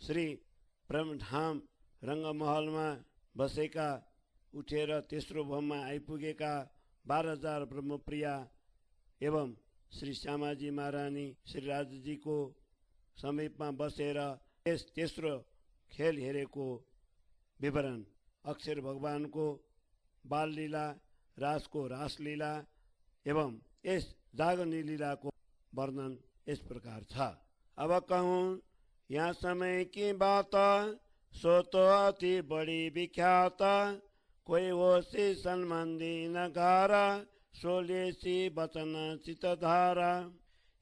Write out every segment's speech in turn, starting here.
श्री ब्रह्मधाम रङ्गमहलमा बसेका उठेर तेस्रो भवनमा आइपुगेका 12,000 ब्रह्मप्रिया एवं श्री श्यामाजी महारानी श्री राजजीको समीपमा बसेर यस तेस्रो खेल हेरेको विवरण। अक्षर भगवानको बाललीला, रासको रासलीला एवं यस जागरनी लीलाको वर्णन इस प्रकार था। अब कहूँ यहाँ समय की बात, सो तो अति बड़ी विख्यात। कोई ओसी सन्मंदी नगारा, सोलेसी बचन चितधारा।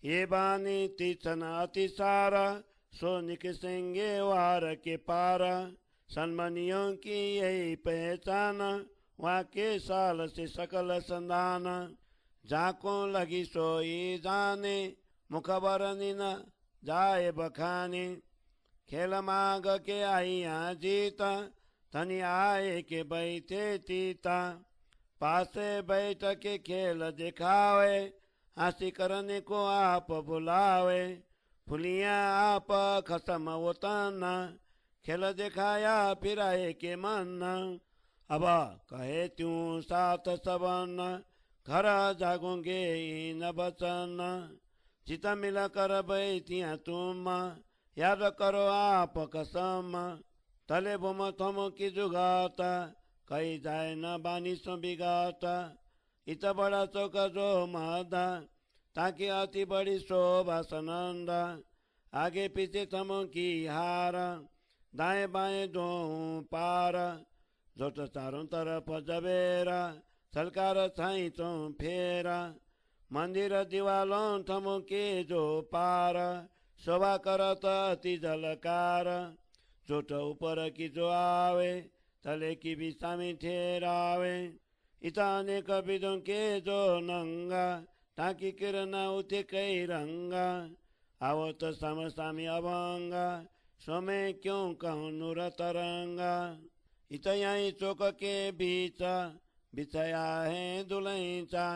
ये बानी तीक्षण अति सारा, सो निकसेंगे वार के पार। सन्मनियों की यही पहचान, वहाँ के साल से सकल संधान। जाको लगी सोई जाने, मुखबरनी न जाए बखाने। खेल माग के आई यहाँ जीता, धनी आए के बैठे तीता। पासे बैठ के खेल दिखावे, हंसी करने को आप बुलावे। फुलियाँ आप खसम उतना, खेल दिखाया फिर आए के मन। अब कहे त्यों सात सबन, घर जागोगे न बचन। चित मिल कर बैठिया तुम, याद करो आप कसम। तले बोम थम की जुगाता, कही जाए न बानी सो बिगाता। इत बड़ा चौक जो मादा, ताकि अति बड़ी शोभा सनंदा। आगे पीछे थमों की हार, दाएं बाएं दो पार। जोट चारों तरफ जबेरा, सलकार छाई तो फेरा। मंदिर दीवालों थमों के जो पार, शोभा करत अति जलकार। जोट ऊपर की जो आवे, तले की भी सामी ठेरावे। इता अनेक विधों के जो नंगा, ताकि किरण उठे कई रंगा। आवो तो सम सामी अभंगा, सो मैं क्यों कहूँ नूर तरंगा। इत यहीं चौक के बीच, बिछाया है दुलैचा।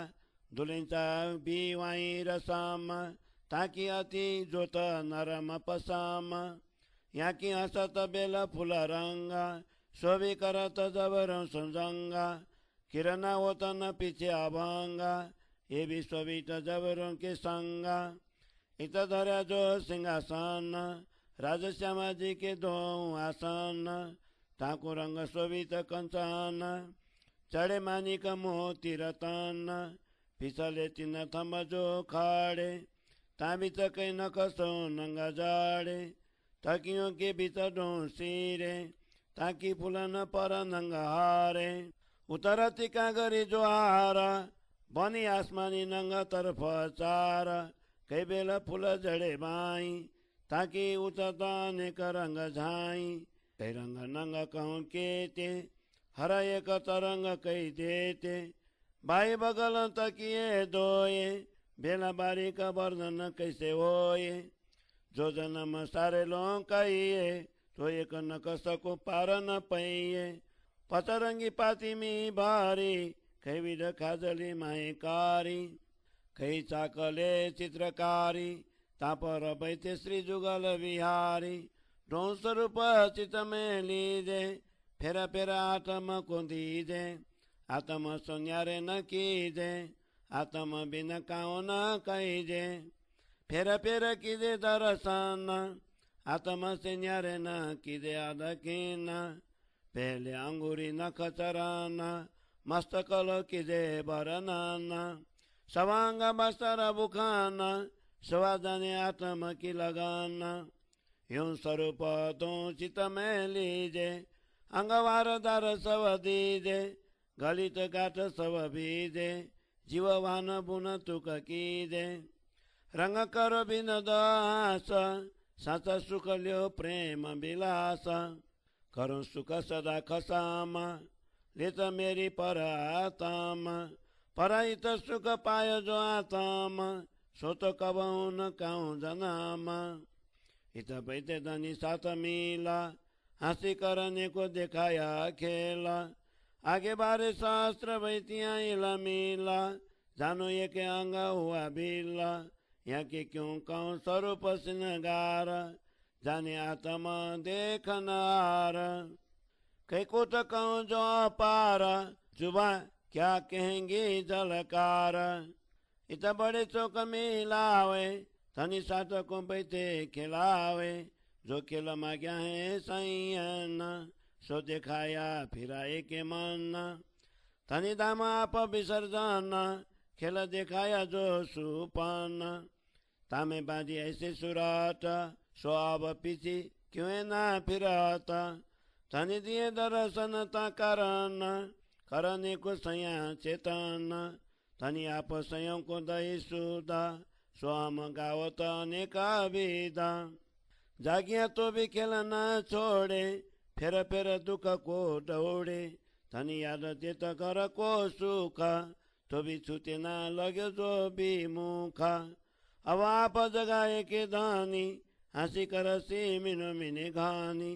दुलैचा भी वहीं रसम, ताकि अति जोत नरम पसम। यहाँ की हंसत बेल फूल रंगा, शोभी करत जबर संजंगा। किरण होत न पीछे अभंगा, ये भी शोभित जबरों के संगा। इत धरा जो सिंहासन, राजा श्यामा जी के दो आसन। ताको रंग शोभित कंचन, चढ़े मानिक मोती रतन। फिसले तीन थम जो खाड़े, ताबित कई न कसो नंगा जाड़े। तकियों के भीतर डोंसीरे, ताकि फूल न पर नंगा हारे। उतरती कागरी जो हारा, बनी आसमानी नंगा तरफ चार। कई बेला फूल जड़े बाई, ताकि उचता अनेक रंग झाई। कई रंग नंग कहूँ केते, हर एक तरंग कई देते। बाई बगल तकिए दोए, बेला बारी का वर्णन कैसे होए। जो जन्म सारे लोग कहिए, तो एक न कसको पार न पाइए। पचरंगी पाती में भारी, कई विध खाजली मायकारी। कई चाकले चित्रकारी, तापर बैठे श्री जुगल बिहारी। ढों स्वरूप चित में लीजे, फेरा फेरा आत्म को दीजे। आत्म सुन्यारे न कीजे, आत्म बिन काओ न कहीजे। फेरा फेरा कीजे दर्शन, आत्म से न्यारे न कीजे आदकीन। पहले अंगूरी नख चराना, मस्तकल कीजे बरनाना। सवांग बस्तर बुखाना, स्वादने आत्म की लगाना। यूं स्वरूप तो चित में लीजे, अंगवार दार सब दीजे। गलित गाठ सब बीजे, जीववान बुन तुक कीजे। रंग करो बिन दास, साच सुख ल्यो प्रेम विलास। करो सुख सदा खसामा, लेत मेरी पर आत्मा। परहित सुख पायो जो आत्मा, सो तो कबहु न कहूँ जनामा। इत बैठे धनी साथ मिला, हंसी करने को दिखाया खेला। आगे बारे शास्त्र बैतिया इला मिला, जानो ये के अंग हुआ बिला। यहाँ के क्यों कहूँ स्वरूप सिनगार, जाने आत्म देखनार। कई को तो कहूँ जो पार, जुबा क्या कहेंगे जलकार। इत बड़े चौक मिलावे, धनी साथ को बैठे खिलावे। जो खेल मांग्या है सैयन, सो दिखाया फिराए के मन। धनी दाम आप विसर्जन, खेल दिखाया जो सुपन। तामे बाजी ऐसे सुरात, सो अब पीछे क्यों ना फिरत। धनी दिए दर्शन ता करन, करने को सया चेतन। धनी आप स्वयं को दही सुदा, सो हम गावत अनेका विदा। जागिया तो भी खेलना छोड़े, फिर दुख को दौड़े। धनी याद देत घर को सुख, तो भी छूटे ना लगे जो भी मुखा। अब आप जगाए के धानी, हंसी कर सी मिनो मिने घानी।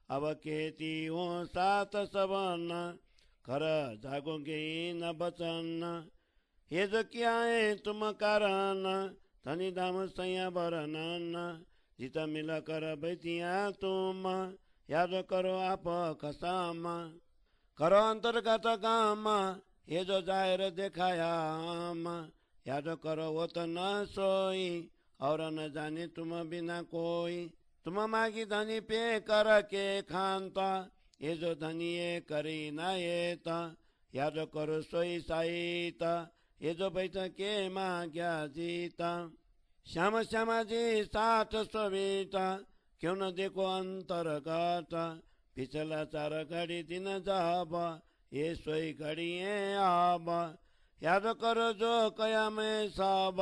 अब कहती हो सात सबन, कर जागोगे न बचन। ये जो क्या है तुम कारण, धनी दाम सैया बरनन। जित मिल कर बैठिया तुम, याद करो आप कसम। करो अंतर्गत काम, ये जो जाहिर दिखाया हम। याद करो वो तो न सोई, और न जाने तुम बिना कोई। तुम मागी धनी पे कर के खानता, ये जो धनी ये करी ना ये ता। याद करो सोई साईता, ये जो बैठ के मांग्या जीता। श्याम श्यामा जी साथ सविता, क्यों न देखो अंतर्गत। पिछला 4 घड़ी दिन जाब, ये सोई घड़ी आब। याद करो जो कया में सब,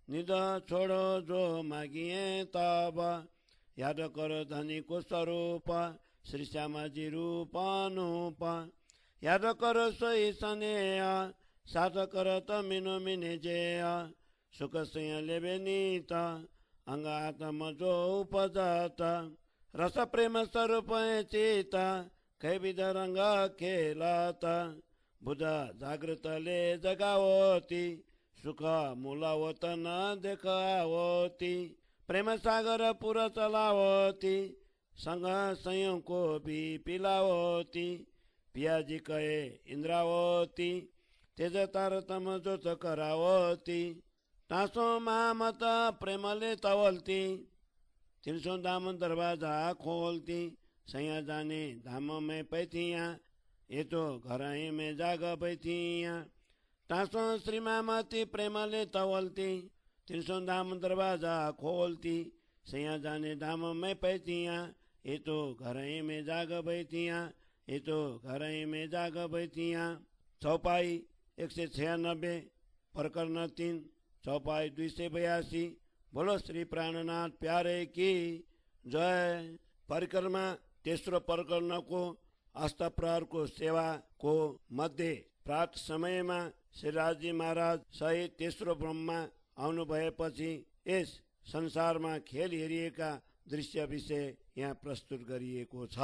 निद छोड़ो जो मागिए तब। याद करो धनी को स्वरूप, श्री श्यामा जी रूप अनूप। याद करो सोई स्नेह, साथ करो तो मिनो मिने जेय। सुख से लेबे नीत, अंग आत्म जो उपजत। रस प्रेम स्वरूप चित, कै विध रंग खेलत। बुध जागृत ले जगावती, सुख मूलावत न देखावती। प्रेम सागर पुर चलावती, संग संयम को भी पिलावती। पियाजी कहे इंद्रावती, तेज तारतम जोत करावती। टाँसो मामत प्रेमले तवलती, 300 धाम दरवाजा खोलती। सैया जाने धाम में पैथिया, ये तो घर में जाग बैठिया। टाँसो श्री मामती प्रेमले तवलती, 300 धाम दरवाजा खोलती। सैया जाने धाम में पैथिया, ये तो घर में जाग बैठिया। ये तो घर में जाग बैठिया। चौपाई 196, प्रकरण 3, चौपाई 282। बोलो श्री प्राणनाथ प्यारे की जय। परिक्रमा तेस्रो प्रकरण को अष्टप्रहर को सेवा को मध्य प्रात समय में श्री राजी महाराज सहित तेस्रो ब्रह्मा आउनु भएपछि यस संसार में खेल हेरिएका दृश्य विषय यहाँ प्रस्तुत गरिएको छ।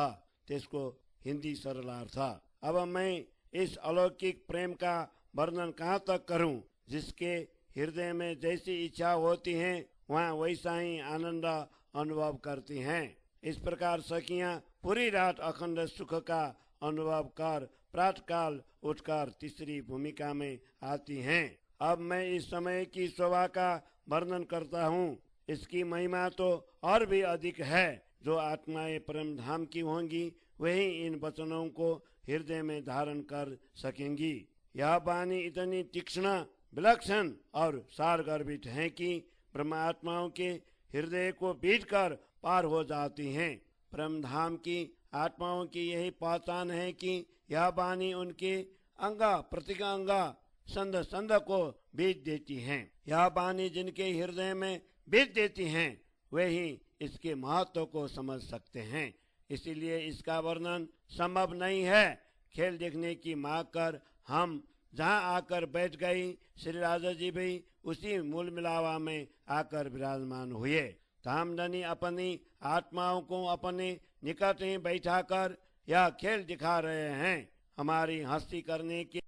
त्यसको हिंदी सरलार्थ। अब मैं इस अलौकिक प्रेम का वर्णन कहाँ तक करूं, जिसके हृदय में जैसी इच्छा होती है वहाँ वैसा ही आनंद अनुभव करती हैं। इस प्रकार सखियां पूरी रात अखंड सुख का अनुभव कर प्रातःकाल उठकर तीसरी भूमिका में आती हैं। अब मैं इस समय की शोभा का वर्णन करता हूँ। इसकी महिमा तो और भी अधिक है। जो आत्माएं परम धाम की होंगी वही इन वचनों को हृदय में धारण कर सकेंगी। यह वाणी इतनी तीक्ष्ण, विलक्षण और सारगर्भित है कि ब्रह्मात्माओं के हृदय को बीट कर पार हो जाती हैं। परम धाम की आत्माओं की यही पहचान है कि यह वाणी उनके अंगा प्रतिअंगा संद संद को बीत देती है। यह वाणी जिनके हृदय में बीत देती हैं वे ही इसके महत्व को समझ सकते हैं। इसीलिए इसका वर्णन संभव नहीं है। खेल देखने की मांग कर हम जहाँ आकर बैठ गई, श्री राजा जी भी उसी मूल मिलावा में आकर विराजमान हुए। धामधनी अपनी आत्माओं को अपने निकट ही बैठाकर यह खेल दिखा रहे हैं। हमारी हस्ती करने के